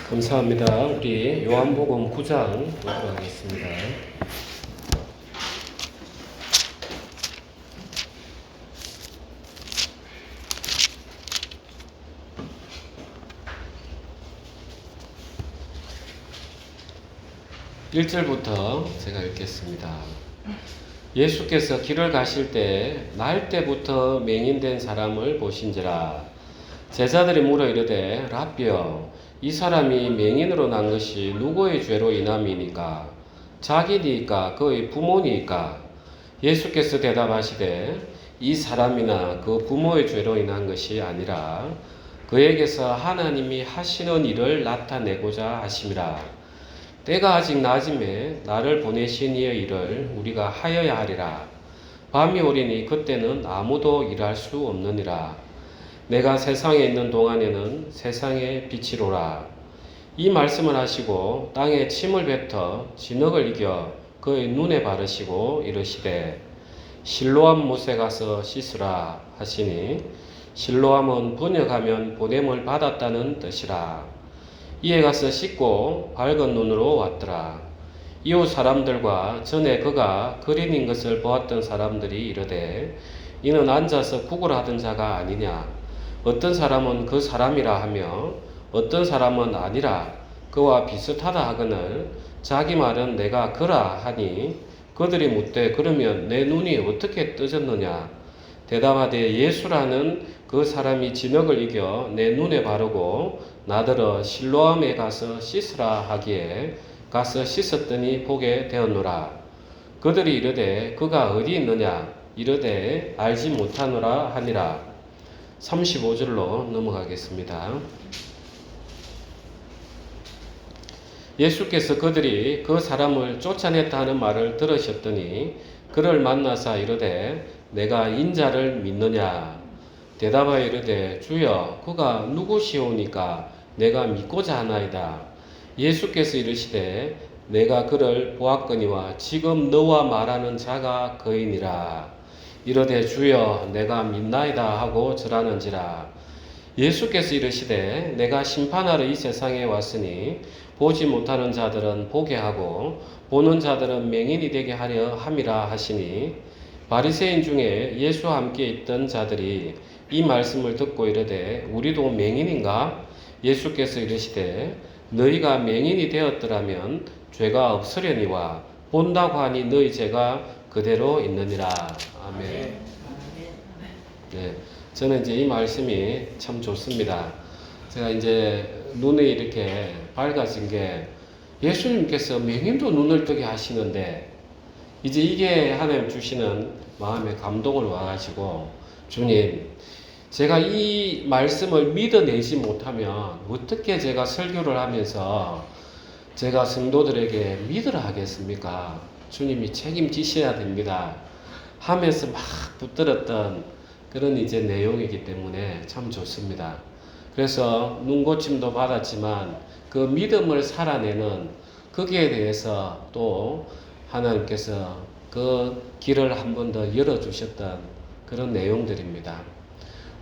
감사합니다. 우리 요한복음 9장 보도록 하겠습니다. (1절부터) 제가 읽겠습니다. 예수께서 길을 가실 때 날 때부터 맹인된 사람을 보신지라. 제자들이 물어 이르되 라삐여, 이 사람이 맹인으로 난 것이 누구의 죄로 인함이니까? 자기니까 그의 부모니까? 예수께서 대답하시되 이 사람이나 그 부모의 죄로 인한 것이 아니라 그에게서 하나님이 하시는 일을 나타내고자 하심이라. 때가 아직 낮음에 나를 보내신 이의 일을 우리가 하여야 하리라. 밤이 오리니 그때는 아무도 일할 수 없느니라. 내가 세상에 있는 동안에는 세상의 빛이로라. 이 말씀을 하시고 땅에 침을 뱉어 진흙을 이겨 그의 눈에 바르시고 이르시되 실로암 못에 가서 씻으라 하시니, 실로암은 번역하면 보냄을 받았다는 뜻이라. 이에 가서 씻고 밝은 눈으로 왔더라. 이웃 사람들과 전에 그가 그린인 것을 보았던 사람들이 이르되 이는 앉아서 구걸하던 자가 아니냐. 어떤 사람은 그 사람이라 하며 어떤 사람은 아니라 그와 비슷하다 하거늘 자기 말은 내가 그라 하니, 그들이 묻되 그러면 내 눈이 어떻게 떠졌느냐. 대답하되 예수라는 그 사람이 진흙을 이겨 내 눈에 바르고 나더러 실로암에 가서 씻으라 하기에 가서 씻었더니 보게 되었노라. 그들이 이르되 그가 어디 있느냐. 이르되 알지 못하노라 하니라. 35절로 넘어가겠습니다. 예수께서 그들이 그 사람을 쫓아냈다 하는 말을 들으셨더니 그를 만나사 이르되 내가 인자를 믿느냐. 대답하여 이르되 주여, 그가 누구시오니까 내가 믿고자 하나이다. 예수께서 이르시되 내가 그를 보았거니와 지금 너와 말하는 자가 그이니라. 이르되 주여, 내가 믿나이다 하고 절하는지라. 예수께서 이르시되 내가 심판하러 이 세상에 왔으니 보지 못하는 자들은 보게 하고 보는 자들은 맹인이 되게 하려 함이라 하시니, 바리새인 중에 예수와 함께 있던 자들이 이 말씀을 듣고 이르되 우리도 맹인인가? 예수께서 이르시되 너희가 맹인이 되었더라면 죄가 없으려니와 본다고 하니 너희 죄가 그대로 있느니라. 아멘. 네, 저는 이제 이 말씀이 참 좋습니다. 제가 이제 눈이 이렇게 밝아진 게, 예수님께서 맹인도 눈을 뜨게 하시는데 이제 이게 하나님 주시는 마음의 감동을 와가지고, 주님, 제가 이 말씀을 믿어내지 못하면 어떻게 제가 설교를 하면서 제가 성도들에게 믿으라 하겠습니까? 주님이 책임지셔야 됩니다 하면서 막 붙들었던 그런 이제 내용이기 때문에 참 좋습니다. 그래서 눈고침도 받았지만 그 믿음을 살아내는 거기에 대해서 또 하나님께서 그 길을 한 번 더 열어주셨던 그런 내용들입니다.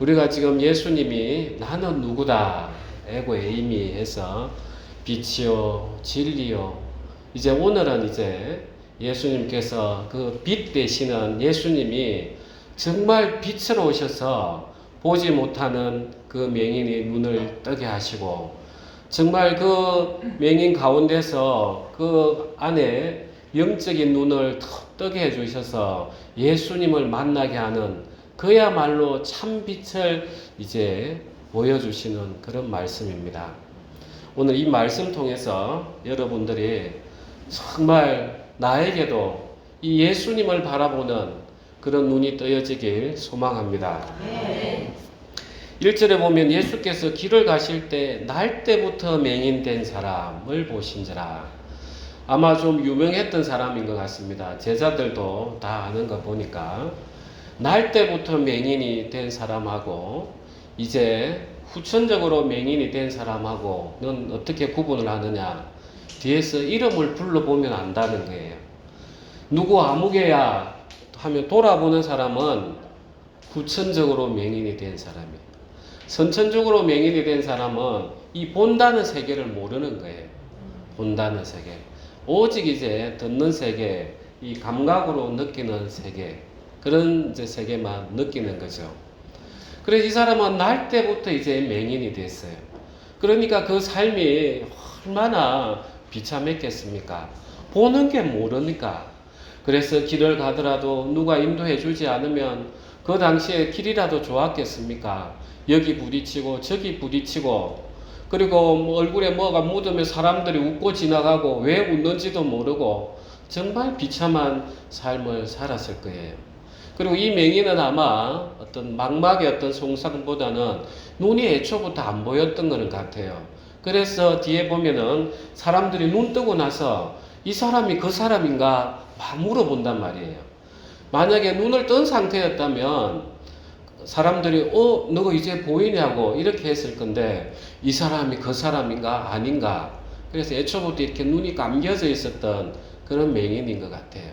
우리가 지금 예수님이 나는 누구다, 에고 에이미 해서 빛이요 진리요, 이제 오늘은 이제 예수님께서 그 빛 되시는 예수님이 정말 빛으로 오셔서 보지 못하는 그 맹인의 눈을 뜨게 하시고, 정말 그 맹인 가운데서 그 안에 영적인 눈을 뜨게 해주셔서 예수님을 만나게 하는, 그야말로 참 빛을 이제 보여주시는 그런 말씀입니다. 오늘 이 말씀 통해서 여러분들이 정말 나에게도 이 예수님을 바라보는 그런 눈이 떠여지길 소망합니다. 네. 1절에 보면 예수께서 길을 가실 때 날 때부터 맹인된 사람을 보신지라. 아마 좀 유명했던 사람인 것 같습니다. 제자들도 다 아는 거 보니까 날 때부터 맹인이 된 사람하고 이제 후천적으로 맹인이 된 사람하고는 어떻게 구분을 하느냐. 뒤에서 이름을 불러보면 안다는 거예요. 누구 아무개야 하면 돌아보는 사람은 후천적으로 맹인이 된 사람이에요. 선천적으로 맹인이 된 사람은 이 본다는 세계를 모르는 거예요. 본다는 세계. 오직 이제 듣는 세계, 이 감각으로 느끼는 세계, 그런 이제 세계만 느끼는 거죠. 그래서 이 사람은 날 때부터 이제 맹인이 됐어요. 그러니까 그 삶이 얼마나 비참했겠습니까? 보는 게 모르니까. 그래서 길을 가더라도 누가 인도해 주지 않으면 그 당시에 길이라도 좋았겠습니까? 여기 부딪히고 저기 부딪히고, 그리고 뭐 얼굴에 뭐가 묻으면 사람들이 웃고 지나가고 왜 웃는지도 모르고 정말 비참한 삶을 살았을 거예요. 그리고 이 맹인은 아마 어떤 망막의 어떤 손상보다는 눈이 애초부터 안 보였던 것은 같아요. 그래서 뒤에 보면은 사람들이 눈 뜨고 나서 이 사람이 그 사람인가 막 물어본단 말이에요. 만약에 눈을 뜬 상태였다면 사람들이 너가 이제 보이냐고 이렇게 했을 건데 이 사람이 그 사람인가 아닌가. 그래서 애초부터 이렇게 눈이 감겨져 있었던 그런 맹인인 것 같아요.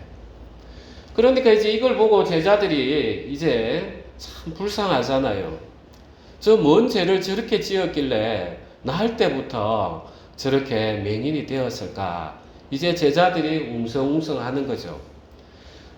그러니까 이제 이걸 보고 제자들이 이제 참 불쌍하잖아요. 저 뭔 죄를 저렇게 지었길래 날 때부터 저렇게 맹인이 되었을까. 이제 제자들이 웅성웅성 하는 거죠.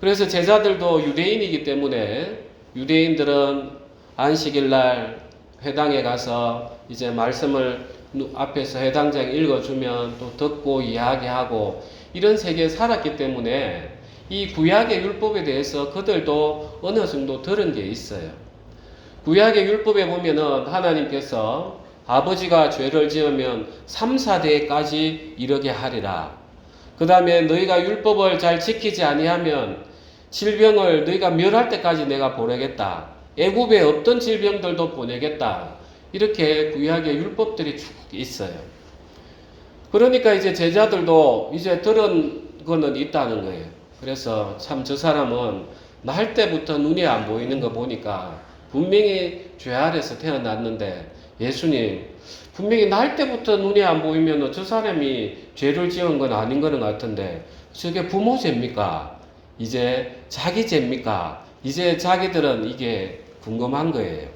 그래서 제자들도 유대인이기 때문에 유대인들은 안식일 날 회당에 가서 이제 말씀을 앞에서 회당장이 읽어주면 또 듣고 이야기하고 이런 세계에 살았기 때문에 이 구약의 율법에 대해서 그들도 어느 정도 들은 게 있어요. 구약의 율법에 보면은 하나님께서 아버지가 죄를 지으면 3, 4대까지 이르게 하리라. 그 다음에 너희가 율법을 잘 지키지 아니하면 질병을 너희가 멸할 때까지 내가 보내겠다. 애굽에 없던 질병들도 보내겠다. 이렇게 구약의 율법들이 쭉 있어요. 그러니까 이제 제자들도 이제 들은 거는 있다는 거예요. 그래서 참 저 사람은 날 때부터 눈이 안 보이는 거 보니까 분명히 죄 아래서 태어났는데 예수님 분명히 날 때부터 눈이 안 보이면 저 사람이 죄를 지은 건 아닌 거는 같은데 저게 부모 죄입니까? 이제 자기 죄입니까? 이제 자기들은 이게 궁금한 거예요.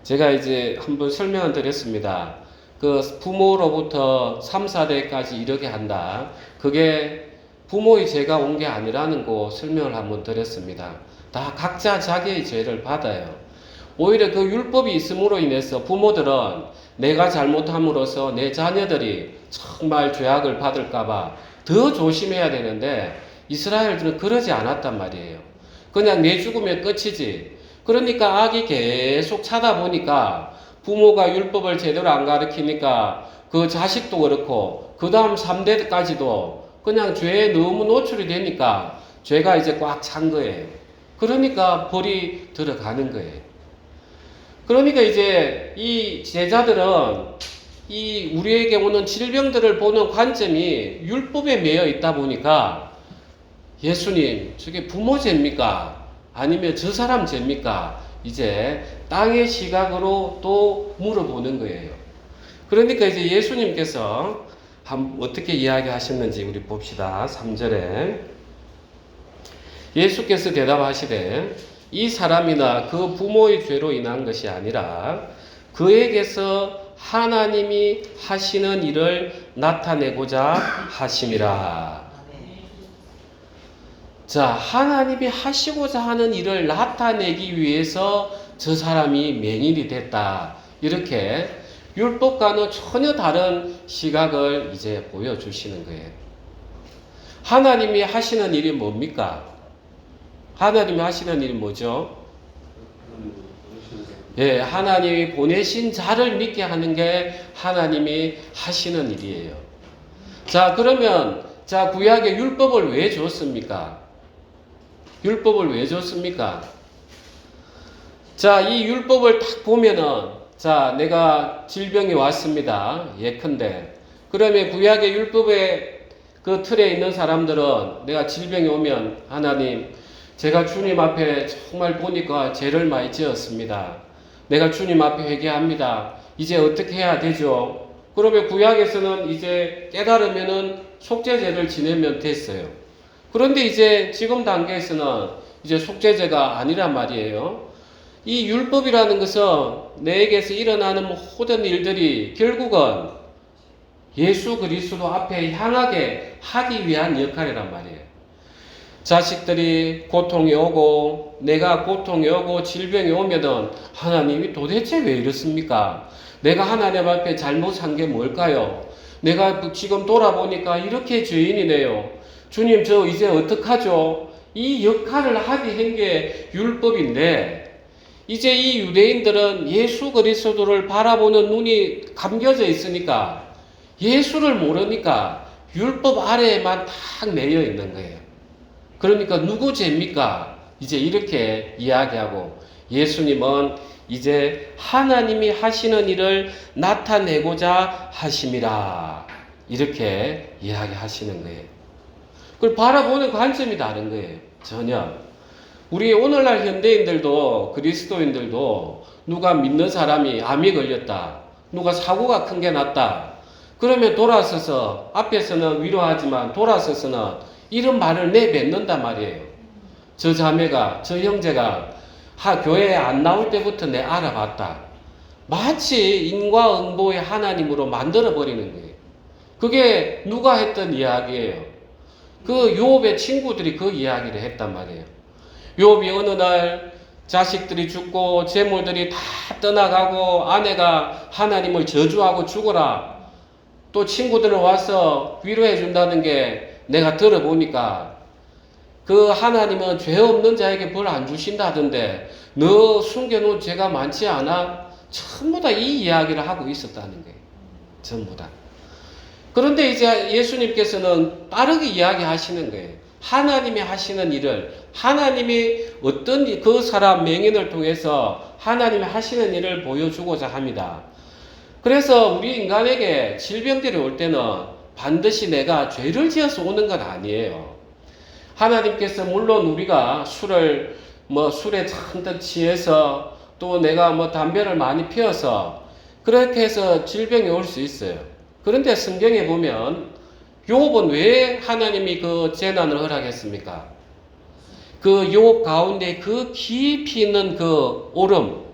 제가 이제 한번 설명을 드렸습니다. 그 부모로부터 3, 4대까지 이르게 한다. 그게 부모의 죄가 온 게 아니라는 거 설명을 한번 드렸습니다. 다 각자 자기의 죄를 받아요. 오히려 그 율법이 있음으로 인해서 부모들은 내가 잘못함으로써 내 자녀들이 정말 죄악을 받을까봐 더 조심해야 되는데 이스라엘들은 그러지 않았단 말이에요. 그냥 내 죽으면 끝이지. 그러니까 악이 계속 차다 보니까 부모가 율법을 제대로 안 가르치니까 그 자식도 그렇고 그 다음 3대까지도 그냥 죄에 너무 노출이 되니까 죄가 이제 꽉 찬 거예요. 그러니까 벌이 들어가는 거예요. 그러니까 이제 이 제자들은 이 우리에게 오는 질병들을 보는 관점이 율법에 매여 있다 보니까 예수님, 저게 부모 죄입니까? 아니면 저 사람 죄입니까? 이제 땅의 시각으로 또 물어보는 거예요. 그러니까 이제 예수님께서 어떻게 이야기하셨는지 우리 봅시다. 3절에 예수께서 대답하시되 이 사람이나 그 부모의 죄로 인한 것이 아니라 그에게서 하나님이 하시는 일을 나타내고자 하심이라. 자, 하나님이 하시고자 하는 일을 나타내기 위해서 저 사람이 맹인이 됐다. 이렇게 율법과는 전혀 다른 시각을 이제 보여주시는 거예요. 하나님이 하시는 일이 뭡니까? 하나님이 하시는 일이 뭐죠? 예, 하나님이 보내신 자를 믿게 하는 게 하나님이 하시는 일이에요. 자, 그러면 자, 구약의 율법을 왜 줬습니까? 율법을 왜 줬습니까? 자, 이 율법을 딱 보면은 자, 내가 질병이 왔습니다. 예컨대. 그러면 구약의 율법의 그 틀에 있는 사람들은 내가 질병이 오면 하나님, 제가 주님 앞에 정말 보니까 죄를 많이 지었습니다. 내가 주님 앞에 회개합니다. 이제 어떻게 해야 되죠? 그러면 구약에서는 이제 깨달으면은 속죄제를 지내면 됐어요. 그런데 이제 지금 단계에서는 이제 속죄제가 아니란 말이에요. 이 율법이라는 것은 내게서 일어나는 모든 일들이 결국은 예수 그리스도 앞에 향하게 하기 위한 역할이란 말이에요. 자식들이 고통이 오고 내가 고통이 오고 질병이 오면은 하나님이 도대체 왜 이렇습니까? 내가 하나님 앞에 잘못한 게 뭘까요? 내가 지금 돌아보니까 이렇게 죄인이네요. 주님 저 이제 어떡하죠? 이 역할을 하게 한 게 율법인데 이제 이 유대인들은 예수 그리스도를 바라보는 눈이 감겨져 있으니까 예수를 모르니까 율법 아래에만 딱 매여 있는 거예요. 그러니까 누구 죄입니까? 이제 이렇게 이야기하고 예수님은 이제 하나님이 하시는 일을 나타내고자 하심이라 이렇게 이야기하시는 거예요. 그걸 바라보는 관점이 다른 거예요. 전혀. 우리 오늘날 현대인들도 그리스도인들도 누가 믿는 사람이 암이 걸렸다. 누가 사고가 큰 게 났다. 그러면 돌아서서 앞에서는 위로하지만 돌아서서는 이런 말을 내뱉는단 말이에요. 저 자매가 저 형제가 교회에 안 나올 때부터 내 알아봤다. 마치 인과응보의 하나님으로 만들어버리는 거예요. 그게 누가 했던 이야기예요. 그 욥의 친구들이 그 이야기를 했단 말이에요. 욥이 어느 날 자식들이 죽고 재물들이 다 떠나가고 아내가 하나님을 저주하고 죽어라. 또 친구들은 와서 위로해 준다는 게 내가 들어보니까 그 하나님은 죄 없는 자에게 벌 안 주신다던데 너 숨겨놓은 죄가 많지 않아? 전부 다 이 이야기를 하고 있었다는 거예요. 전부 다. 그런데 이제 예수님께서는 빠르게 이야기하시는 거예요. 하나님이 하시는 일을 하나님이 어떤 그 사람 맹인을 통해서 하나님이 하시는 일을 보여주고자 합니다. 그래서 우리 인간에게 질병들이 올 때는 반드시 내가 죄를 지어서 오는 건 아니에요. 하나님께서 물론 우리가 술에 잔뜩 취해서 또 내가 담배를 많이 피워서 그렇게 해서 질병이 올 수 있어요. 그런데 성경에 보면 욥은 왜 하나님이 그 재난을 허락했습니까? 그 욥 가운데 그 깊이 있는 그 오름.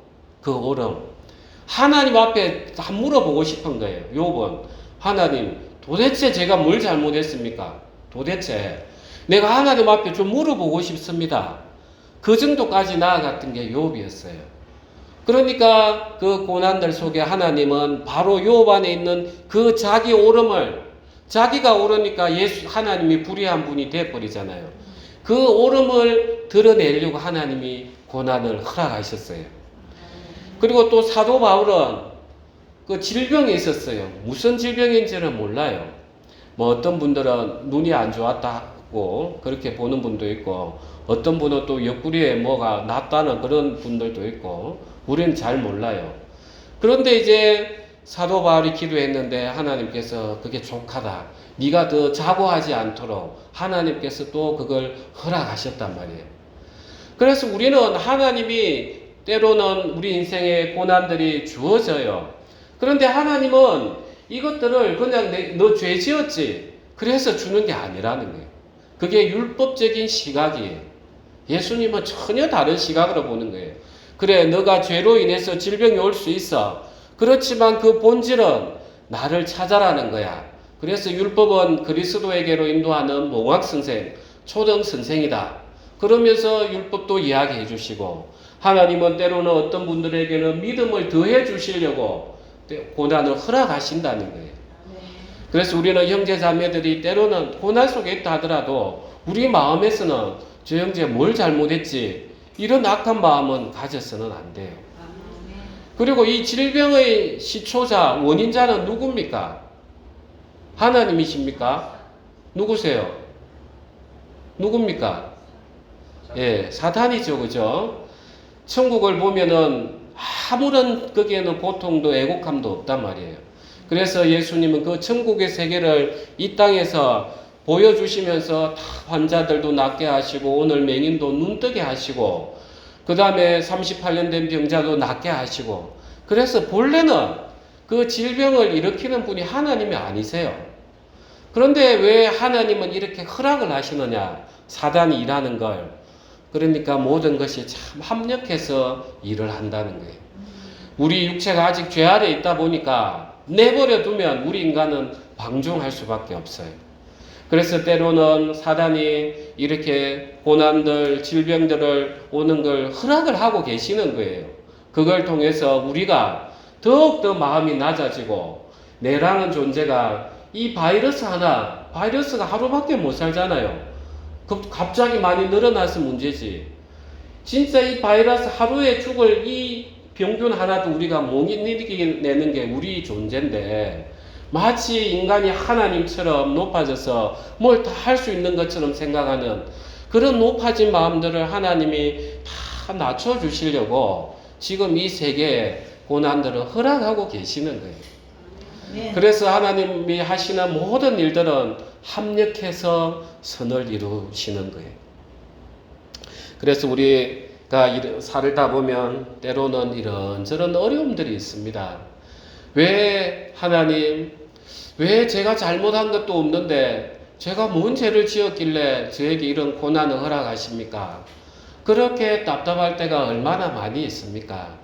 하나님 앞에 다 물어보고 싶은 거예요. 욥은 하나님 도대체 제가 뭘 잘못했습니까? 도대체 내가 하나님 앞에 좀 물어보고 싶습니다. 그 정도까지 나아갔던 게 욥이었어요. 그러니까 그 고난들 속에 하나님은 바로 욥 안에 있는 그 자기 오름을 자기가 오르니까 하나님이 불의한 분이 되어버리잖아요. 그 오름을 드러내려고 하나님이 고난을 허락하셨어요. 그리고 또 사도 바울은 그 질병이 있었어요. 무슨 질병인지는 몰라요. 어떤 분들은 눈이 안 좋았다고 그렇게 보는 분도 있고 어떤 분은 또 옆구리에 뭐가 났다는 그런 분들도 있고 우리는 잘 몰라요. 그런데 이제 사도 바울이 기도했는데 하나님께서 그게 족하다. 네가 더 자고하지 않도록 하나님께서 또 그걸 허락하셨단 말이에요. 그래서 우리는 하나님이 때로는 우리 인생에 고난들이 주어져요. 그런데 하나님은 이것들을 그냥 너 죄 지었지 그래서 주는 게 아니라는 거예요. 그게 율법적인 시각이에요. 예수님은 전혀 다른 시각으로 보는 거예요. 그래 너가 죄로 인해서 질병이 올 수 있어. 그렇지만 그 본질은 나를 찾아라는 거야. 그래서 율법은 그리스도에게로 인도하는 몽학선생, 초등선생이다. 그러면서 율법도 이야기해 주시고 하나님은 때로는 어떤 분들에게는 믿음을 더해 주시려고 고난을 허락하신다는 거예요. 그래서 우리는 형제 자매들이 때로는 고난 속에 있다 하더라도 우리 마음에서는 저 형제 뭘 잘못했지 이런 악한 마음은 가져서는 안 돼요. 그리고 이 질병의 시초자, 원인자는 누굽니까? 하나님이십니까? 누구세요? 누굽니까? 예, 사탄이죠. 그죠? 천국을 보면은 아무런 거기에는 고통도 애곡함도 없단 말이에요. 그래서 예수님은 그 천국의 세계를 이 땅에서 보여주시면서 다 환자들도 낫게 하시고 오늘 맹인도 눈뜨게 하시고 그 다음에 38년 된 병자도 낫게 하시고 그래서 본래는 그 질병을 일으키는 분이 하나님이 아니세요. 그런데 왜 하나님은 이렇게 허락을 하시느냐? 사단이 일하는 걸. 그러니까 모든 것이 참 합력해서 일을 한다는 거예요. 우리 육체가 아직 죄 아래 있다 보니까 내버려 두면 우리 인간은 방종할 수밖에 없어요. 그래서 때로는 사단이 이렇게 고난들, 질병들을 오는 걸 허락을 하고 계시는 거예요. 그걸 통해서 우리가 더욱더 마음이 낮아지고 내라는 존재가 이 바이러스가 하루밖에 못 살잖아요. 갑자기 많이 늘어나서 문제지. 진짜 이 바이러스 하루에 죽을 이 병균 하나도 우리가 못 이겨내는 게 우리 존재인데 마치 인간이 하나님처럼 높아져서 뭘 다 할 수 있는 것처럼 생각하는 그런 높아진 마음들을 하나님이 다 낮춰주시려고 지금 이 세계에 고난들을 허락하고 계시는 거예요. 네. 그래서 하나님이 하시는 모든 일들은 합력해서 선을 이루시는 거예요. 그래서 우리가 살다 보면 때로는 이런저런 어려움들이 있습니다. 왜 하나님, 왜 제가 잘못한 것도 없는데 제가 뭔 죄를 지었길래 저에게 이런 고난을 허락하십니까? 그렇게 답답할 때가 얼마나 많이 있습니까?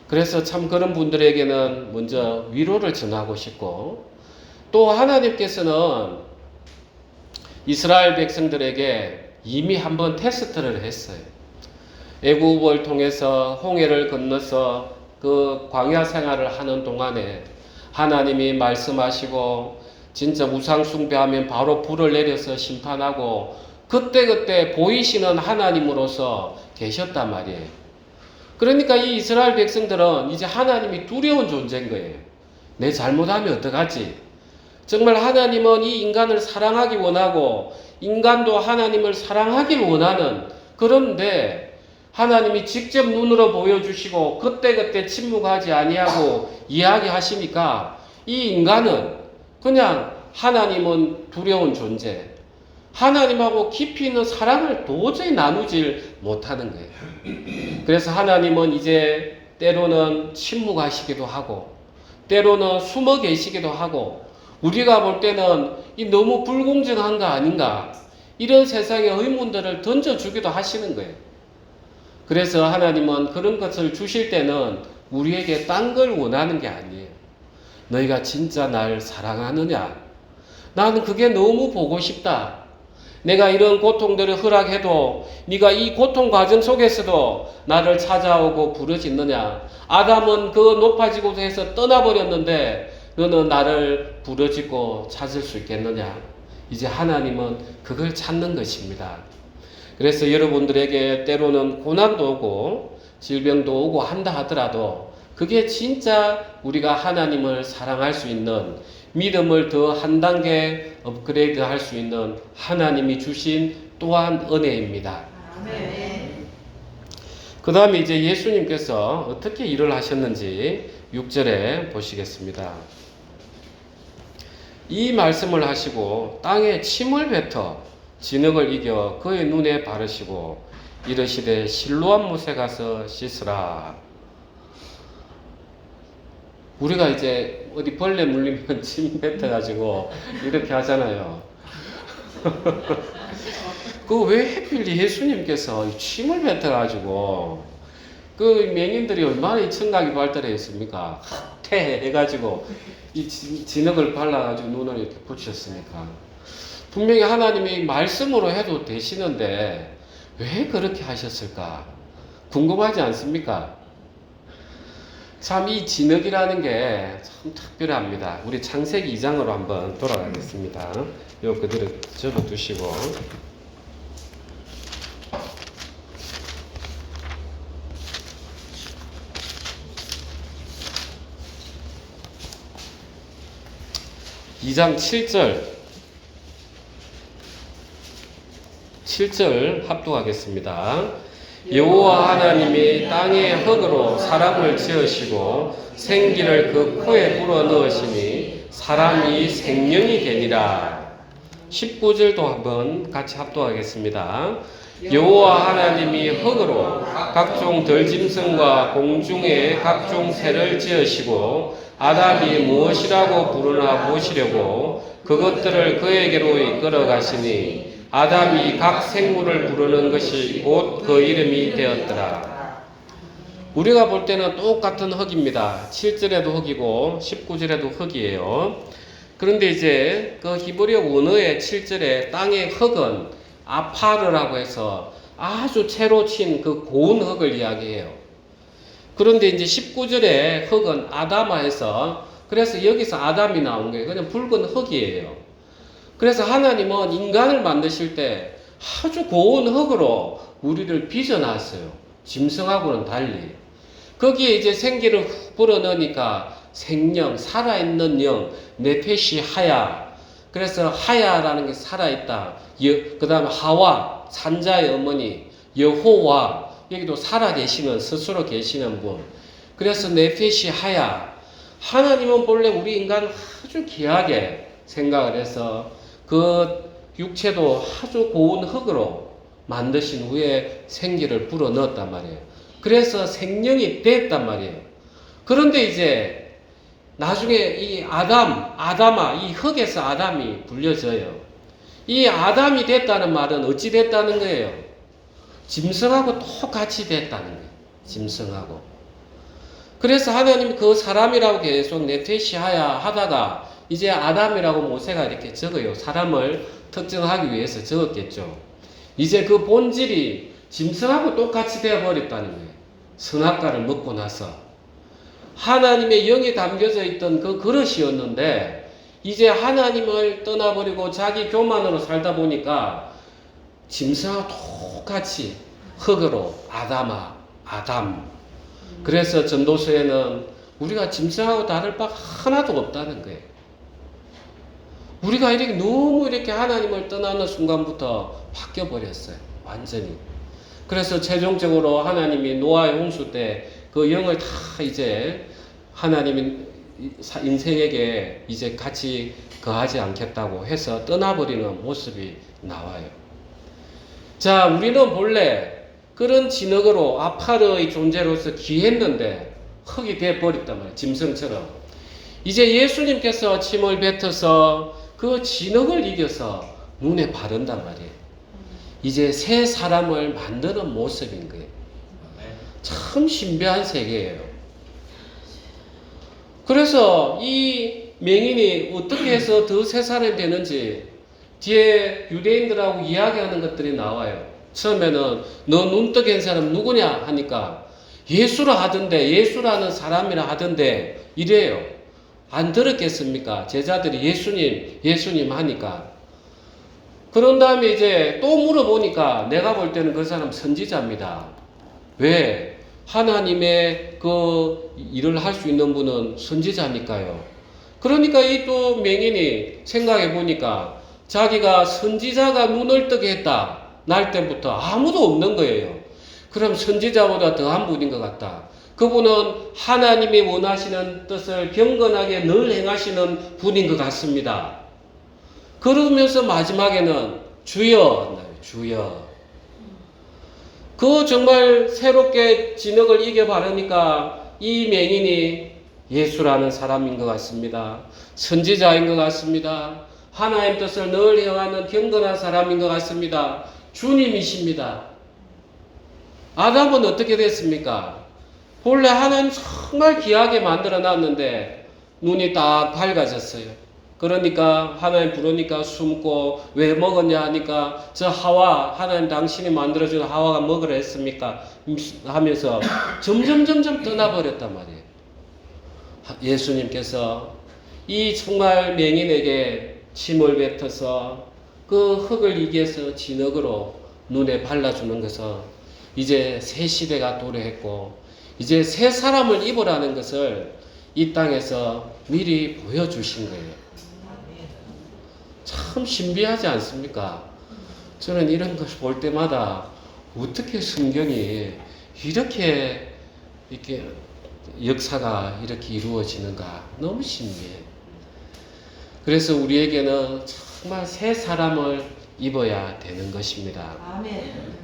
그래서 참 그런 분들에게는 먼저 위로를 전하고 싶고, 또 하나님께서는 이스라엘 백성들에게 이미 한번 테스트를 했어요. 애굽을 통해서 홍해를 건너서 그 광야 생활을 하는 동안에 하나님이 말씀하시고 진짜 우상 숭배하면 바로 불을 내려서 심판하고 그때그때 보이시는 하나님으로서 계셨단 말이에요. 그러니까 이 이스라엘 백성들은 이제 하나님이 두려운 존재인 거예요. 내 잘못하면 어떡하지? 정말 하나님은 이 인간을 사랑하기 원하고 인간도 하나님을 사랑하길 원하는, 그런데 하나님이 직접 눈으로 보여주시고 그때그때 침묵하지 아니하고 이야기하시니까 이 인간은 그냥 하나님은 두려운 존재, 하나님하고 깊이 있는 사랑을 도저히 나누질 못하는 거예요. 그래서 하나님은 이제 때로는 침묵하시기도 하고 때로는 숨어 계시기도 하고 우리가 볼 때는 이 너무 불공정한 거 아닌가 이런 세상의 의문들을 던져주기도 하시는 거예요. 그래서 하나님은 그런 것을 주실 때는 우리에게 딴 걸 원하는 게 아니에요. 너희가 진짜 날 사랑하느냐? 나는 그게 너무 보고 싶다. 내가 이런 고통들을 허락해도 네가 이 고통 과정 속에서도 나를 찾아오고 부르짖느냐? 아담은 그 높아지고 해서 떠나버렸는데 너는 나를 부르짖고 찾을 수 있겠느냐? 이제 하나님은 그걸 찾는 것입니다. 그래서 여러분들에게 때로는 고난도 오고 질병도 오고 한다 하더라도 그게 진짜 우리가 하나님을 사랑할 수 있는, 믿음을 더 한 단계 업그레이드 할 수 있는 하나님이 주신 또한 은혜입니다. 그 다음에 이제 예수님께서 어떻게 일을 하셨는지 6절에 보시겠습니다. 이 말씀을 하시고 땅에 침을 뱉어 진흙을 이겨 그의 눈에 바르시고 이르시되 실로암 못에 가서 씻으라. 우리가 이제 어디 벌레 물리면 침 뱉어가지고 이렇게 하잖아요. 그 왜 하필 예수님께서 침을 뱉어가지고 그 맹인들이 얼마나 이 청각이 발달해 있습니까? 태 해가지고 이 진흙을 발라가지고 눈을 이렇게 붙였으니까 분명히 하나님이 말씀으로 해도 되시는데 왜 그렇게 하셨을까? 궁금하지 않습니까? 참 이 진흙이라는 게 참 특별합니다. 우리 창세기 2장으로 한번 돌아가겠습니다. 요 그대로 접어두시고 (2장) 7절 합독하겠습니다. 여호와 하나님이 땅의 흙으로 사람을 지으시고 생기를 그 코에 불어 넣으시니 사람이 생명이 되니라. 19절도 한번 같이 합독하겠습니다. 여호와 하나님이 흙으로 각종 들짐승과 공중의 각종 새를 지으시고 아담이 무엇이라고 부르나 보시려고 그것들을 그에게로 이끌어 가시니 아담이 각 생물을 부르는 것이 곧 그 이름이 되었더라. 우리가 볼 때는 똑같은 흙입니다. 7절에도 흙이고 19절에도 흙이에요. 그런데 이제 그 히브리어 원어의 7절에 땅의 흙은 아파르라고 해서 아주 채로 친 그 고운 흙을 이야기해요. 그런데 이제 19절에 흙은 아다마에서, 그래서 여기서 아담이 나온 거예요. 그냥 붉은 흙이에요. 그래서 하나님은 인간을 만드실 때 아주 고운 흙으로 우리를 빚어놨어요. 짐승하고는 달리. 거기에 이제 생기를 불어넣으니까 생명, 살아있는 영, 네페시 하야. 그래서 하야라는 게 살아있다. 그 다음에 하와, 산자의 어머니, 여호와, 여기도 살아계시는, 스스로 계시는 분. 그래서 네페시 하야. 하나님은 본래 우리 인간을 아주 귀하게 생각을 해서 그 육체도 아주 고운 흙으로 만드신 후에 생기를 불어넣었단 말이에요. 그래서 생명이 됐단 말이에요. 그런데 이제 나중에 이 아담아, 이 흙에서 아담이 불려져요. 이 아담이 됐다는 말은 어찌 됐다는 거예요? 짐승하고 똑같이 됐다는 거예요. 짐승하고. 그래서 하나님이 그 사람이라고 계속 네페시하야 하다가 이제 아담이라고 모세가 이렇게 적어요. 사람을 특정하기 위해서 적었겠죠. 이제 그 본질이 짐승하고 똑같이 되어버렸다는 거예요. 선악과를 먹고 나서 하나님의 영이 담겨져 있던 그 그릇이었는데 이제 하나님을 떠나버리고 자기 교만으로 살다 보니까 짐승하고 똑같이 흙으로 아담. 그래서 전도서에는 우리가 짐승하고 다를 바 하나도 없다는 거예요. 우리가 이렇게 너무 이렇게 하나님을 떠나는 순간부터 바뀌어 버렸어요. 완전히. 그래서 최종적으로 하나님이 노아의 홍수 때 그 영을 다 이제 하나님이 인생에게 이제 같이 거하지 않겠다고 해서 떠나버리는 모습이 나와요. 자, 우리는 본래 그런 진흙으로 아파르의 존재로서 귀했는데 흙이 되어버렸단 말이에요. 짐승처럼. 이제 예수님께서 침을 뱉어서 그 진흙을 이겨서 눈에 바른단 말이에요. 이제 새 사람을 만드는 모습인 거예요. 참 신비한 세계예요. 그래서 이 맹인이 어떻게 해서 더 새 사람이 되는지 뒤에 유대인들하고 이야기하는 것들이 나와요. 처음에는 너 눈뜨게 한 사람 누구냐 하니까 예수라 하던데, 예수라는 사람이라 하던데 이래요. 안 들었겠습니까? 제자들이 예수님 하니까. 그런 다음에 이제 또 물어보니까 내가 볼 때는 그 사람 선지자입니다. 왜? 하나님의 그 일을 할 수 있는 분은 선지자니까요. 그러니까 이 또 맹인이 생각해 보니까 자기가 선지자가 눈을 뜨게 했다. 날 때부터 아무도 없는 거예요. 그럼 선지자보다 더한 분인 것 같다. 그분은 하나님이 원하시는 뜻을 경건하게 늘 행하시는 분인 것 같습니다. 그러면서 마지막에는 주여. 그 정말 새롭게 진흙을 이겨 바르니까 이 맹인이 예수라는 사람인 것 같습니다. 선지자인 것 같습니다. 하나님 뜻을 늘 행하는 경건한 사람인 것 같습니다. 주님이십니다. 아담은 어떻게 됐습니까? 본래 하나님 정말 귀하게 만들어 놨는데 눈이 딱 밝아졌어요. 그러니까 하나님 부르니까 숨고 왜 먹었냐 하니까 저 하와 하나님 당신이 만들어준 하와가 먹으라 했습니까? 하면서 점점 떠나버렸단 말이에요. 예수님께서 이 정말 맹인에게 침을 뱉어서 그 흙을 이겨서 진흙으로 눈에 발라주는 것은 이제 새 시대가 도래했고 이제 새 사람을 입으라는 것을 이 땅에서 미리 보여주신 거예요. 참 신비하지 않습니까? 저는 이런 것을 볼 때마다 어떻게 성경이 이렇게 역사가 이렇게 이루어지는가 너무 신기해. 그래서 우리에게는 정말 새 사람을 입어야 되는 것입니다. 아멘.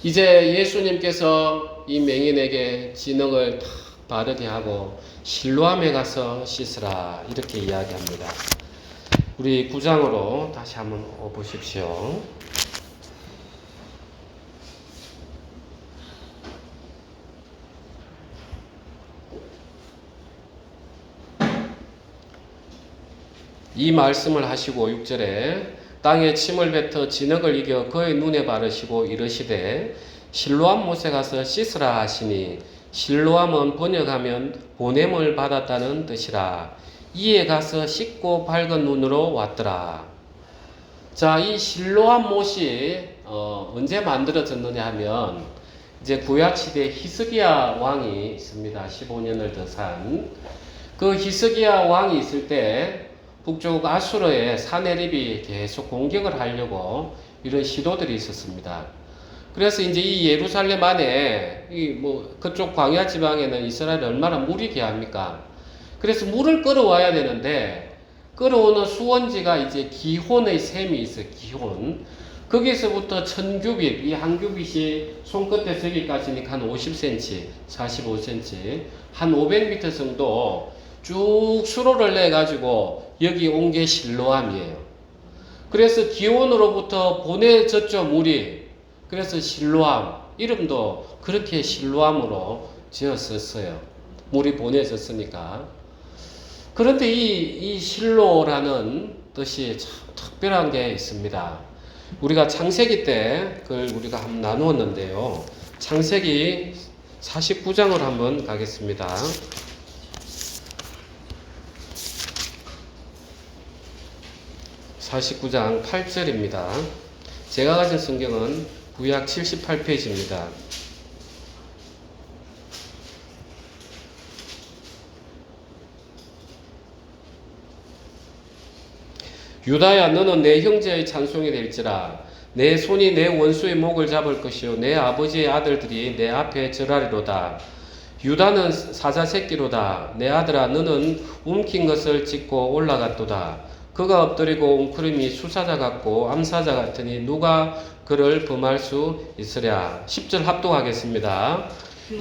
이제 예수님께서 이 맹인에게 진흙을 다 바르게 하고 실로암에 가서 씻으라 이렇게 이야기합니다. 우리 9장으로 다시 한번 보십시오. 이 말씀을 하시고 6절에 땅에 침을 뱉어 진흙을 이겨 그의 눈에 바르시고 이르시되 실로암 못에 가서 씻으라 하시니 실로암은 번역하면 보냄을 받았다는 뜻이라. 이에 가서 씻고 밝은 눈으로 왔더라. 자, 이 실로암 못이 언제 만들어졌느냐 하면 이제 구약 시대 히스기야 왕이 있습니다. 15년을 더 산 그 히스기야 왕이 있을 때 북쪽 아수르의 사내립이 계속 공격을 하려고 이런 시도들이 있었습니다. 그래서 이제 이 예루살렘 안에 그쪽 광야 지방에는 이스라엘이 얼마나 물이 귀합니까? 그래서 물을 끌어와야 되는데 끌어오는 수원지가 이제 기혼의 샘이 있어요. 기혼. 거기서부터 1000규빗, 이 한 규빗이 손끝에 저기까지니까 한 50cm, 45cm, 한 500m 정도 쭉 수로를 내가지고 여기 온 게 실로암이에요. 그래서 기온으로부터 보내졌죠, 물이. 그래서 실로암, 이름도 그렇게 실로암으로 지었었어요. 물이 보내졌으니까. 그런데 이 실로라는 뜻이 참 특별한 게 있습니다. 우리가 창세기 때 그걸 우리가 한번 나누었는데요. 창세기 49장을 한번 가겠습니다. 49장 8절입니다. 제가 가진 성경은 구약 78페이지입니다. 유다야, 너는 내 형제의 찬송이 될지라. 내 손이 내 원수의 목을 잡을 것이요 내 아버지의 아들들이 내 앞에 절하리로다. 유다는 사자 새끼로다. 내 아들아, 너는 움킨 것을 찢고 올라갔도다. 그가 엎드리고 웅크림이 수사자 같고 암사자 같으니 누가 그를 범할 수 있으랴. 10절 합독하겠습니다.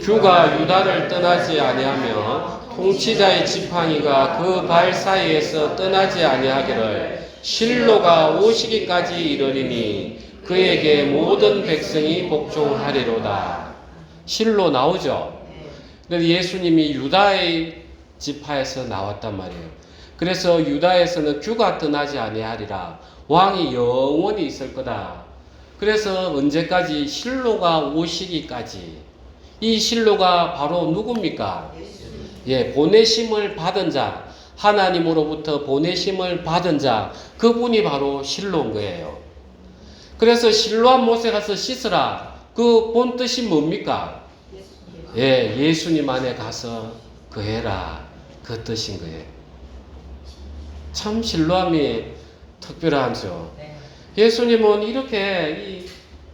규가 유다를 떠나지 아니하며 통치자의 지팡이가 그 발 사이에서 떠나지 아니하기를 실로가 오시기까지 이르리니 그에게 모든 백성이 복종하리로다. 실로 나오죠. 그래서 예수님이 유다의 지파에서 나왔단 말이에요. 그래서 유다에서는 규가 떠나지 아니하리라. 왕이 영원히 있을 거다. 그래서 언제까지? 실로가 오시기까지. 이 실로가 바로 누굽니까? 예, 보내심을 받은 자, 하나님으로부터 보내심을 받은 자, 그분이 바로 실로인 거예요. 그래서 실로암 못에 가서 씻으라. 그 본 뜻이 뭡니까? 예, 예수님 안에 가서 거해라. 그 뜻인 거예요. 참 실로암이 특별하죠. 예수님은 이렇게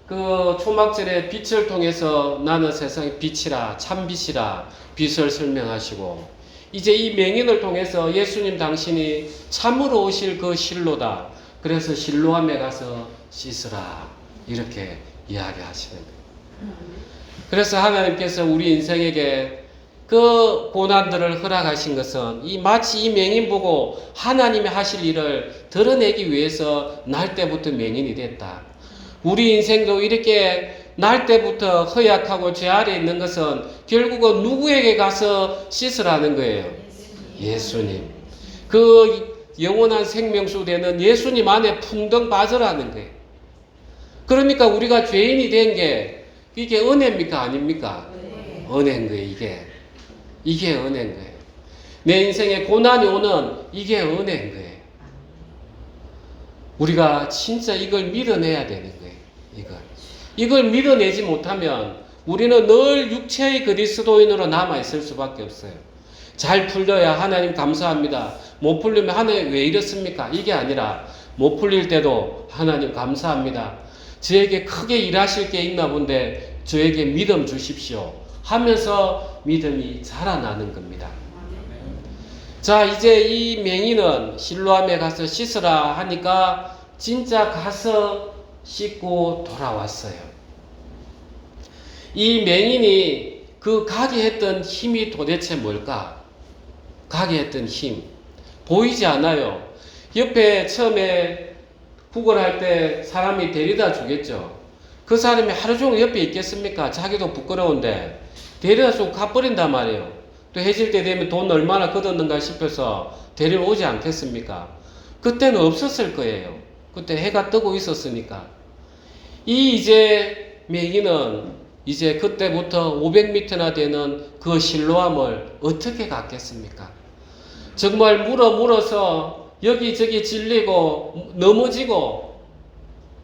그 초막절에 빛을 통해서 나는 세상의 빛이라, 참 빛이라 빛을 설명하시고, 이제 이 맹인을 통해서 예수님 당신이 참으로 오실 그 실로다. 그래서 실로암에 가서 씻으라. 이렇게 이야기하시는 거예요. 그래서 하나님께서 우리 인생에게 그 고난들을 허락하신 것은 마치 이 맹인 보고 하나님이 하실 일을 드러내기 위해서 날 때부터 맹인이 됐다. 우리 인생도 이렇게 날 때부터 허약하고 죄 아래 있는 것은 결국은 누구에게 가서 씻으라는 거예요? 예수님. 그 영원한 생명수 되는 예수님 안에 풍덩 빠져라는 거예요. 그러니까 우리가 죄인이 된 게 이게 은혜입니까? 아닙니까? 은혜인 거예요, 이게 은혜인 거예요. 내 인생에 고난이 오는 이게 은혜인 거예요. 우리가 진짜 이걸 믿어내야 되는 거예요. 이걸 믿어내지 못하면 우리는 늘 육체의 그리스도인으로 남아있을 수밖에 없어요. 잘 풀려야 하나님 감사합니다. 못 풀리면 하나님 왜 이렇습니까? 이게 아니라 못 풀릴 때도 하나님 감사합니다. 저에게 크게 일하실 게 있나 본데 저에게 믿음 주십시오 하면서 믿음이 자라나는 겁니다. 자, 이제 이 맹인은 실로암에 가서 씻으라 하니까 진짜 가서 씻고 돌아왔어요. 이 맹인이 그 가게 했던 힘이 도대체 뭘까? 가게 했던 힘. 보이지 않아요. 옆에 처음에 구걸할 때 사람이 데려다 주겠죠. 그 사람이 하루 종일 옆에 있겠습니까? 자기도 부끄러운데 데려다 주고 가버린단 말이에요. 또 해질 때 되면 돈 얼마나 걷었는가 싶어서 데려오지 않겠습니까? 그때는 없었을 거예요. 그때 해가 뜨고 있었으니까. 이 이제 맹인은 이제 그때부터 500m나 되는 그 실로암을 어떻게 갔겠습니까? 정말 물어서 여기저기 질리고 넘어지고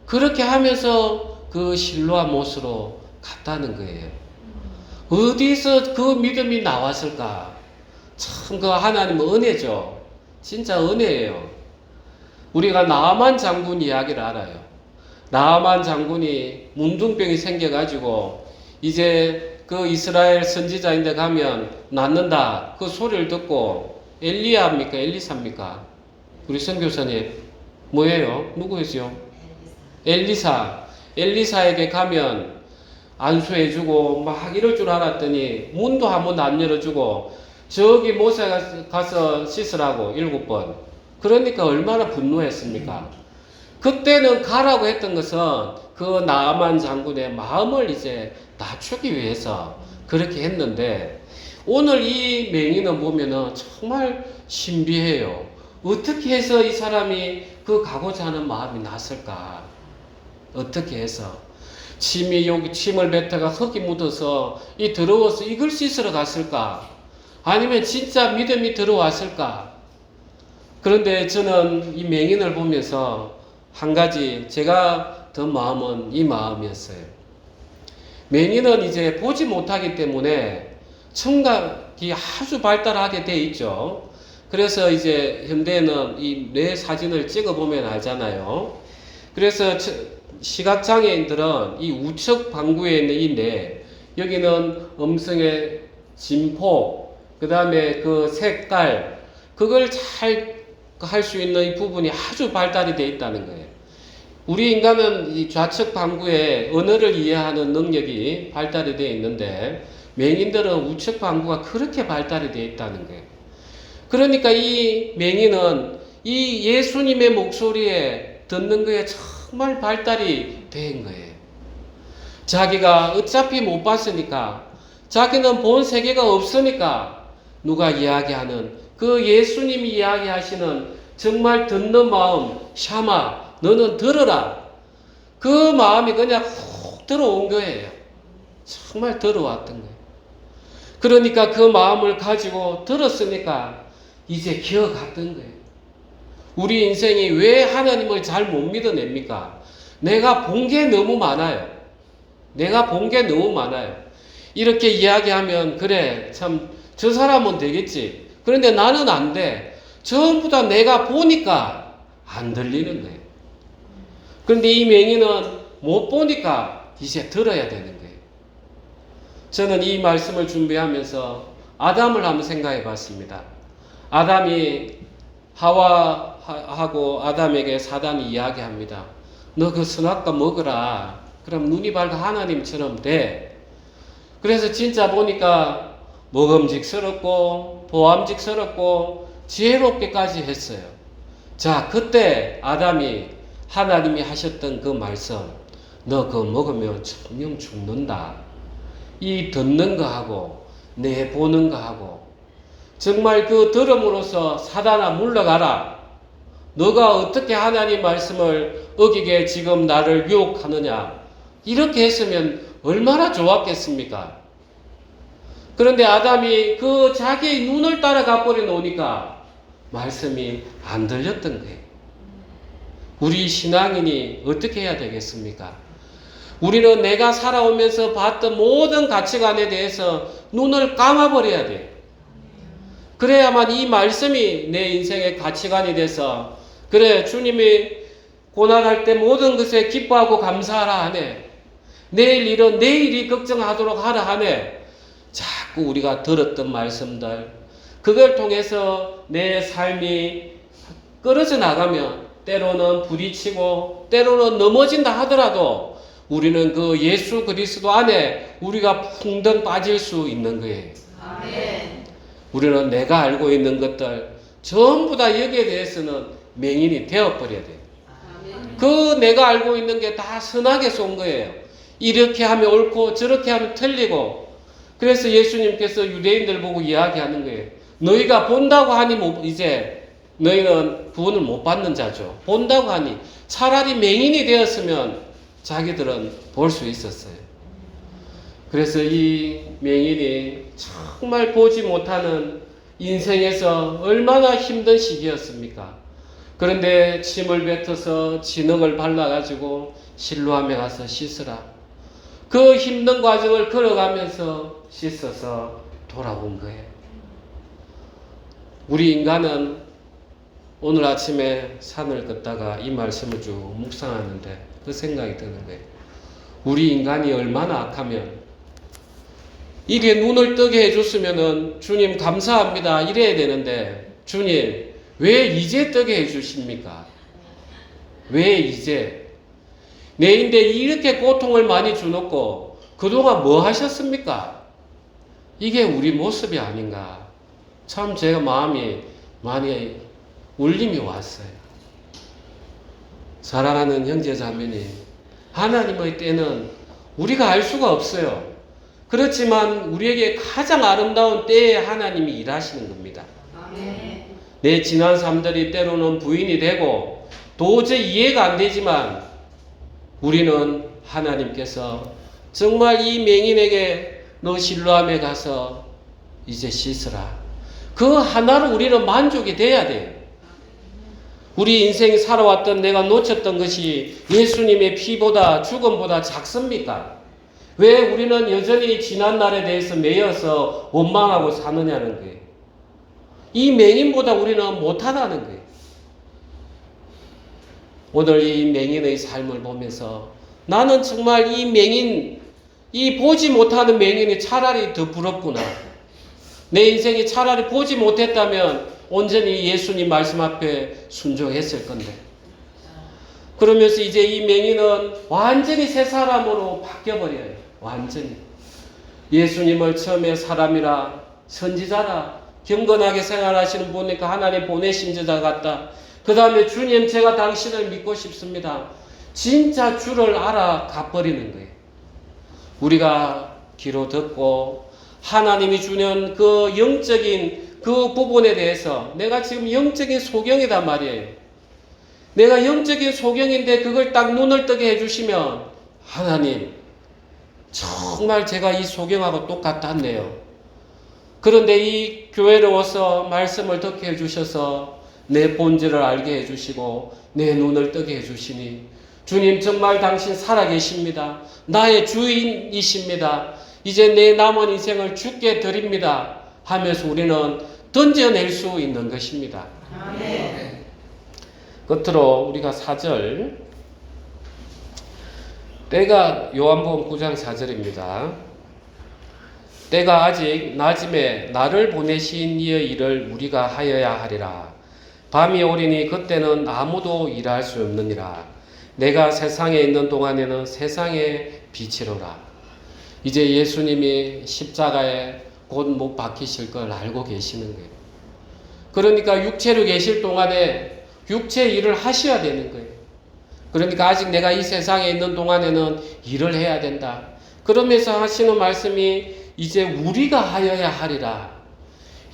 그렇게 하면서 그 실로암 못으로 갔다는 거예요. 어디서 그 믿음이 나왔을까? 참 그 하나님은 은혜죠. 진짜 은혜예요. 우리가 나아만 장군 이야기를 알아요. 나아만 장군이 문둥병이 생겨가지고 이제 그 이스라엘 선지자인데 가면 낫는다 그 소리를 듣고 엘리야입니까 엘리사입니까? 우리 선교사님 뭐예요? 누구였어요? 엘리사에게 가면 안수해주고 막 이럴 줄 알았더니 문도 한번 안 열어주고 저기 못에 가서 씻으라고 7번. 그러니까 얼마나 분노했습니까? 그때는 가라고 했던 것은 그 나아만 장군의 마음을 이제 낮추기 위해서 그렇게 했는데 오늘 이 맹인은 보면은 정말 신비해요. 어떻게 해서 이 사람이 그 가고자 하는 마음이 났을까? 어떻게 해서? 침을 뱉다가 흙이 묻어서 이 더러워서 이걸 씻으러 갔을까? 아니면 진짜 믿음이 들어왔을까? 그런데 저는 이 맹인을 보면서 한 가지 제가 든 마음은 이 마음이었어요. 맹인은 이제 보지 못하기 때문에 청각이 아주 발달하게 돼 있죠. 그래서 이제 현대에는 이 뇌 사진을 찍어보면 알잖아요. 그래서 시각장애인들은 이 우측 방구에 있는 이 뇌, 여기는 음성의 진폭, 그 다음에 그 색깔, 그걸 잘 할 수 있는 이 부분이 아주 발달이 되어 있다는 거예요. 우리 인간은 이 좌측 방구에 언어를 이해하는 능력이 발달이 되어 있는데 맹인들은 우측 방구가 그렇게 발달이 되어 있다는 거예요. 그러니까 이 맹인은 이 예수님의 목소리에 듣는 거에 정말 발달이 된 거예요. 자기가 어차피 못 봤으니까 자기는 본 세계가 없으니까 누가 이야기하는 그 예수님이 이야기하시는 정말 듣는 마음 샤마 너는 들어라. 그 마음이 그냥 훅 들어온 거예요. 정말 들어왔던 거예요. 그러니까 그 마음을 가지고 들었으니까 이제 기어갔던 거예요. 우리 인생이 왜 하나님을 잘 못 믿어냅니까? 내가 본 게 너무 많아요. 내가 본 게 너무 많아요. 이렇게 이야기하면 그래 참 저 사람은 되겠지. 그런데 나는 안 돼. 전부 다 내가 보니까 안 들리는 거예요. 그런데 이 맹인은 못 보니까 이제 들어야 되는 거예요. 저는 이 말씀을 준비하면서 아담을 한번 생각해 봤습니다. 아담이 하와하고 아담에게 사단이 이야기합니다. 너 그 선악과 먹어라. 그럼 눈이 밝아 하나님처럼 돼. 그래서 진짜 보니까 먹음직스럽고 보암직스럽고 지혜롭게까지 했어요. 자, 그때 아담이 하나님이 하셨던 그 말씀, 너 그거 먹으면 정령 죽는다. 이 듣는 거하고 내 보는 거하고 정말 그 들음으로써 사단아 물러가라. 너가 어떻게 하나님 말씀을 어기게 지금 나를 유혹하느냐. 이렇게 했으면 얼마나 좋았겠습니까? 그런데 아담이 그 자기의 눈을 따라가 버려 놓으니까 말씀이 안 들렸던 거예요. 우리 신앙인이 어떻게 해야 되겠습니까? 우리는 내가 살아오면서 봤던 모든 가치관에 대해서 눈을 감아버려야 돼요. 그래야만 이 말씀이 내 인생의 가치관이 돼서 그래 주님이 고난할 때 모든 것에 기뻐하고 감사하라 하네. 내일 일은 내일이 걱정하도록 하라 하네. 자꾸 우리가 들었던 말씀들 그걸 통해서 내 삶이 끌어져 나가면 때로는 부딪히고 때로는 넘어진다 하더라도 우리는 그 예수 그리스도 안에 우리가 풍덩 빠질 수 있는 거예요. 아멘. 우리는 내가 알고 있는 것들 전부 다 여기에 대해서는 맹인이 되어버려야 돼요. 그 내가 알고 있는 게 다 선하게 쏜 거예요. 이렇게 하면 옳고 저렇게 하면 틀리고. 그래서 예수님께서 유대인들 보고 이야기하는 거예요. 너희가 본다고 하니 이제 너희는 구원을 못 받는 자죠. 본다고 하니 차라리 맹인이 되었으면 자기들은 볼 수 있었어요. 그래서 이 맹인이 정말 보지 못하는 인생에서 얼마나 힘든 시기였습니까? 그런데 침을 뱉어서 진흙을 발라가지고 실로암에 가서 씻으라. 그 힘든 과정을 걸어가면서 씻어서 돌아온 거예요. 우리 인간은 오늘 아침에 산을 걷다가 이 말씀을 쭉 묵상하는데 그 생각이 드는 거예요. 우리 인간이 얼마나 악하면 이게 눈을 뜨게 해줬으면은 주님 감사합니다 이래야 되는데 주님 왜 이제 뜨게 해주십니까? 왜 이제? 내인데 이렇게 고통을 많이 주놓고 그동안 뭐 하셨습니까? 이게 우리 모습이 아닌가. 참 제가 마음이 많이 울림이 왔어요. 사랑하는 형제자매님, 하나님의 때는 우리가 알 수가 없어요. 그렇지만 우리에게 가장 아름다운 때에 하나님이 일하시는 겁니다. 내 지난 삶들이 때로는 부인이 되고 도저히 이해가 안 되지만 우리는 하나님께서 정말 이 맹인에게 너 실로암에 가서 이제 씻으라. 그 하나로 우리는 만족이 돼야 돼요. 우리 인생이 살아왔던 내가 놓쳤던 것이 예수님의 피보다 죽음보다 작습니까? 왜 우리는 여전히 지난 날에 대해서 매여서 원망하고 사느냐는 거예요. 이 맹인보다 우리는 못하다는 거예요. 오늘 이 맹인의 삶을 보면서 나는 정말 이 맹인, 이 보지 못하는 맹인이 차라리 더 부럽구나. 내 인생이 차라리 보지 못했다면 온전히 예수님 말씀 앞에 순종했을 건데. 그러면서 이제 이 맹인은 완전히 새 사람으로 바뀌어버려요. 완전히. 예수님을 처음에 사람이라 선지자라 경건하게 생활하시는 분이니까 하나님 보내신 자 같다. 그 다음에 주님 제가 당신을 믿고 싶습니다. 진짜 주를 알아가 버리는 거예요. 우리가 귀로 듣고 하나님이 주는 그 영적인 그 부분에 대해서 내가 지금 영적인 소경이단 말이에요. 내가 영적인 소경인데 그걸 딱 눈을 뜨게 해주시면 하나님 정말 제가 이 소경하고 똑같았네요. 그런데 이 교회로 와서 말씀을 듣게 해주셔서 내 본질을 알게 해주시고 내 눈을 뜨게 해주시니 주님 정말 당신 살아계십니다. 나의 주인이십니다. 이제 내 남은 인생을 주께 드립니다 하면서 우리는 던져낼 수 있는 것입니다. 아멘. 끝으로 우리가 4절 때가 요한복음 9장 4절입니다. 때가 아직 낮음에 나를 보내신 이의 일을 우리가 하여야 하리라. 밤이 오리니 그때는 아무도 일할 수 없느니라. 내가 세상에 있는 동안에는 세상의 빛이로라. 이제 예수님이 십자가에 곧 못 박히실 걸 알고 계시는 거예요. 그러니까 육체로 계실 동안에 육체 일을 하셔야 되는 거예요. 그러니까 아직 내가 이 세상에 있는 동안에는 일을 해야 된다. 그러면서 하시는 말씀이 이제 우리가 하여야 하리라.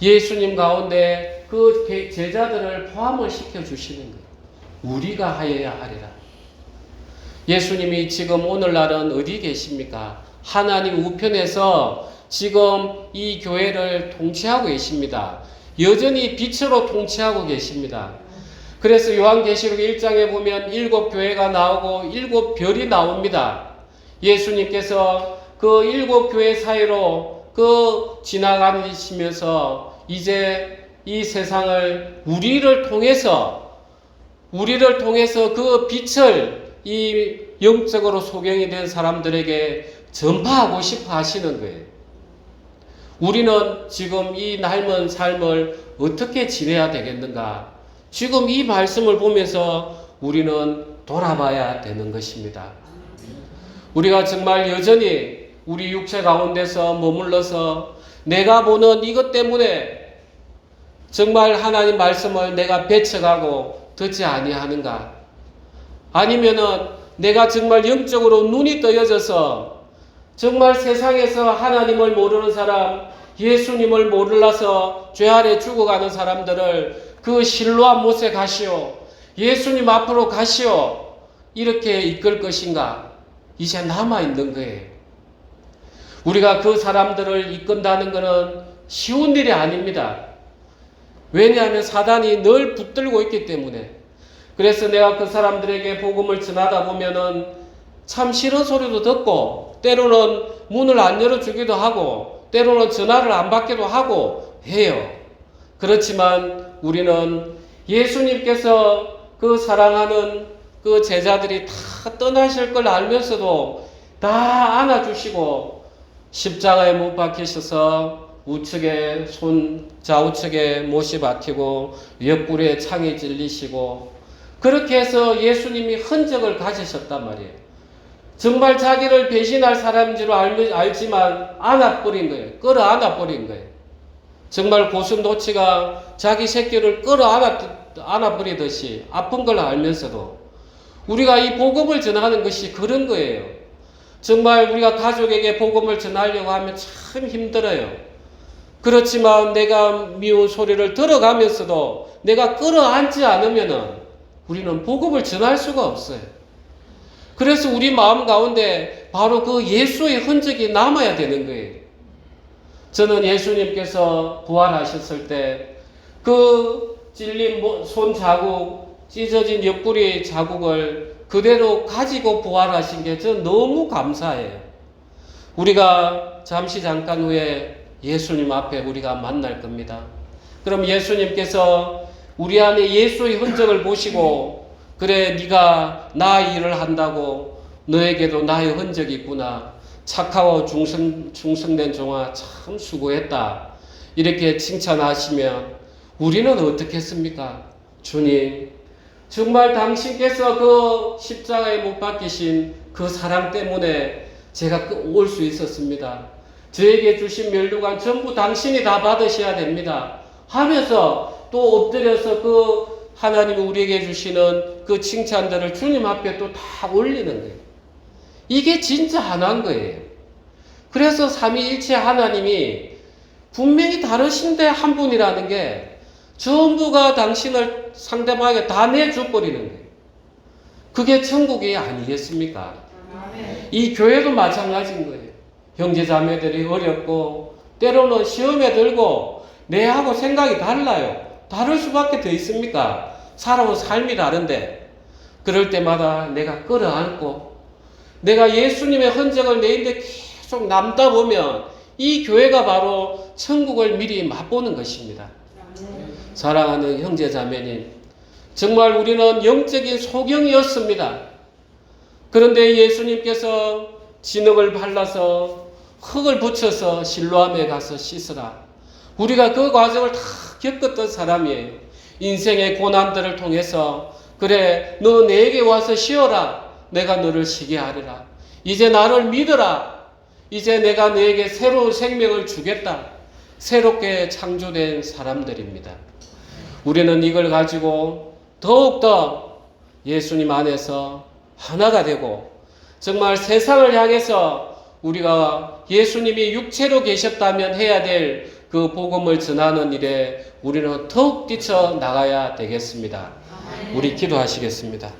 예수님 가운데 그 제자들을 포함을 시켜주시는 거예요. 우리가 하여야 하리라. 예수님이 지금 오늘날은 어디 계십니까? 하나님 우편에서 지금 이 교회를 통치하고 계십니다. 여전히 빛으로 통치하고 계십니다. 그래서 요한계시록 1장에 보면 7교회가 나오고 7별이 나옵니다. 예수님께서 그 7교회 사이로 지나가시면서 이제 이 세상을 우리를 통해서 그 빛을 이 영적으로 소경이 된 사람들에게 전파하고 싶어 하시는 거예요. 우리는 지금 이 삶은 삶을 어떻게 지내야 되겠는가? 지금 이 말씀을 보면서 우리는 돌아봐야 되는 것입니다. 우리가 정말 여전히 우리 육체 가운데서 머물러서 내가 보는 이것 때문에 정말 하나님 말씀을 내가 배척하고 듣지 아니하는가? 아니면은 내가 정말 영적으로 눈이 떠여져서 정말 세상에서 하나님을 모르는 사람, 예수님을 몰라서 죄 아래 죽어가는 사람들을 그 실로암 못에 가시오, 예수님 앞으로 가시오, 이렇게 이끌 것인가? 이제 남아있는 거예요. 우리가 그 사람들을 이끈다는 것은 쉬운 일이 아닙니다. 왜냐하면 사단이 늘 붙들고 있기 때문에. 그래서 내가 그 사람들에게 복음을 전하다 보면은 참 싫은 소리도 듣고, 때로는 문을 안 열어주기도 하고, 때로는 전화를 안 받기도 하고 해요. 그렇지만 우리는 예수님께서 그 사랑하는 그 제자들이 다 떠나실 걸 알면서도 다 안아주시고, 십자가에 못 박히셔서 우측에 좌우측에 못이 박히고 옆구리에 창이 찔리시고, 그렇게 해서 예수님이 흔적을 가지셨단 말이에요. 정말 자기를 배신할 사람인 줄 알지만 안아버린 거예요. 끌어안아버린 거예요. 정말 고슴도치가 자기 새끼를 끌어안아버리듯이 아픈 걸 알면서도 우리가 이 복음을 전하는 것이 그런 거예요. 정말 우리가 가족에게 복음을 전하려고 하면 참 힘들어요. 그렇지만 내가 미운 소리를 들어가면서도 내가 끌어안지 않으면은 우리는 복음을 전할 수가 없어요. 그래서 우리 마음 가운데 바로 그 예수의 흔적이 남아야 되는 거예요. 저는 예수님께서 부활하셨을 때 그 찔린 손 자국, 찢어진 옆구리 자국을 그대로 가지고 부활하신 게 저는 너무 감사해요. 우리가 잠깐 후에 예수님 앞에 우리가 만날 겁니다. 그럼 예수님께서 우리 안에 예수의 흔적을 보시고, 그래 네가 나의 일을 한다고 너에게도 나의 흔적이 있구나, 착하고 충성된 종아 참 수고했다, 이렇게 칭찬하시면 우리는 어떻게 했습니까? 주님, 정말 당신께서 그 십자가에 못 박히신 그 사랑 때문에 제가 올 수 있었습니다. 저에게 주신 면류관 전부 당신이 다 받으셔야 됩니다 하면서 또 엎드려서 그 하나님이 우리에게 주시는 그 칭찬들을 주님 앞에 또 다 올리는 거예요. 이게 진짜 하나인 거예요. 그래서 삼위일체 하나님이 분명히 다르신데 한 분이라는 게 전부가 당신을 상대방에게 다 내줘버리는 거예요. 그게 천국이 아니겠습니까? 이 교회도 마찬가지인 거예요. 형제자매들이 어렵고 때로는 시험에 들고 내하고 생각이 달라요. 다를 수밖에 더 있습니까? 살아온 삶이 다른데, 그럴 때마다 내가 끌어안고 내가 예수님의 흔적을 내 인데 계속 남다 보면 이 교회가 바로 천국을 미리 맛보는 것입니다. 사랑하는 형제자매님, 정말 우리는 영적인 소경이었습니다. 그런데 예수님께서 진흙을 발라서 흙을 붙여서 실로암에 가서 씻으라. 우리가 그 과정을 다 겪었던 사람이에요. 인생의 고난들을 통해서 그래 너 내게 와서 쉬어라. 내가 너를 쉬게 하리라. 이제 나를 믿어라. 이제 내가 너에게 새로운 생명을 주겠다. 새롭게 창조된 사람들입니다. 우리는 이걸 가지고 더욱더 예수님 안에서 하나가 되고 정말 세상을 향해서 우리가 예수님이 육체로 계셨다면 해야 될 그 복음을 전하는 일에 우리는 더욱 뛰쳐 나가야 되겠습니다. 우리 기도하시겠습니다.